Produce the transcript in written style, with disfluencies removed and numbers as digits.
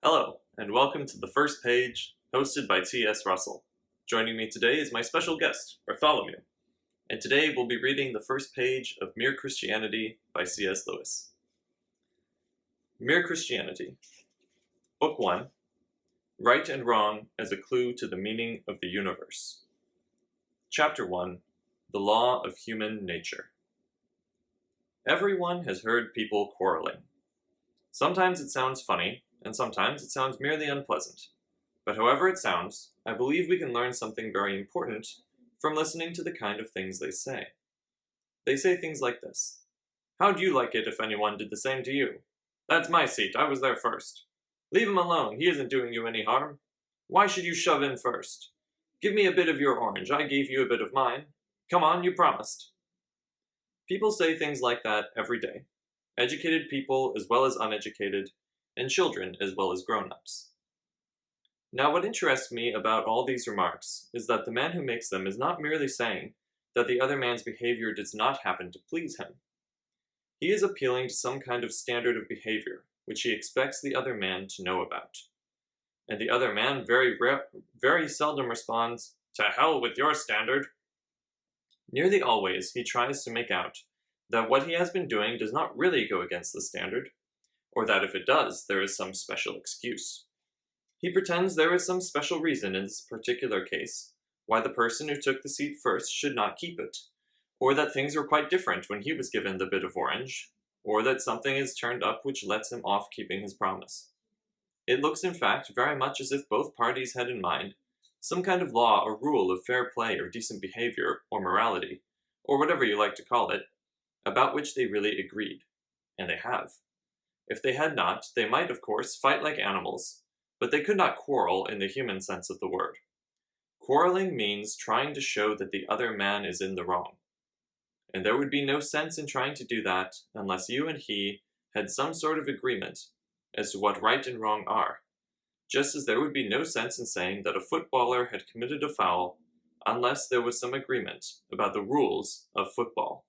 Hello, and welcome to The First Page, hosted by T.S. Russell. Joining me today is my special guest, Bartholomew, and today we'll be reading the first page of Mere Christianity by C.S. Lewis. Mere Christianity, Book 1, Right and Wrong as a Clue to the Meaning of the Universe. Chapter 1, The Law of Human Nature. Everyone has heard people quarreling. Sometimes it sounds funny, and sometimes it sounds merely unpleasant. But however it sounds, I believe we can learn something very important from listening to the kind of things they say. They say things like this: "How'd you like it if anyone did the same to you? That's my seat, I was there first. Leave him alone, he isn't doing you any harm. Why should you shove in first? Give me a bit of your orange, I gave you a bit of mine. Come on, you promised." People say things like that every day. Educated people as well as uneducated, and children as well as grown-ups. Now, what interests me about all these remarks is that the man who makes them is not merely saying that the other man's behavior does not happen to please him. He is appealing to some kind of standard of behavior which he expects the other man to know about. And the other man very seldom responds, "To hell with your standard." Nearly always he tries to make out that what he has been doing does not really go against the standard, or that if it does, there is some special excuse. He pretends there is some special reason in this particular case why the person who took the seat first should not keep it, or that things were quite different when he was given the bit of orange, or that something is turned up which lets him off keeping his promise. It looks in fact very much as if both parties had in mind some kind of law or rule of fair play or decent behavior or morality, or whatever you like to call it, about which they really agreed, and they have. If they had not, they might, of course, fight like animals, but they could not quarrel in the human sense of the word. Quarreling means trying to show that the other man is in the wrong. And there would be no sense in trying to do that unless you and he had some sort of agreement as to what right and wrong are, just as there would be no sense in saying that a footballer had committed a foul unless there was some agreement about the rules of football.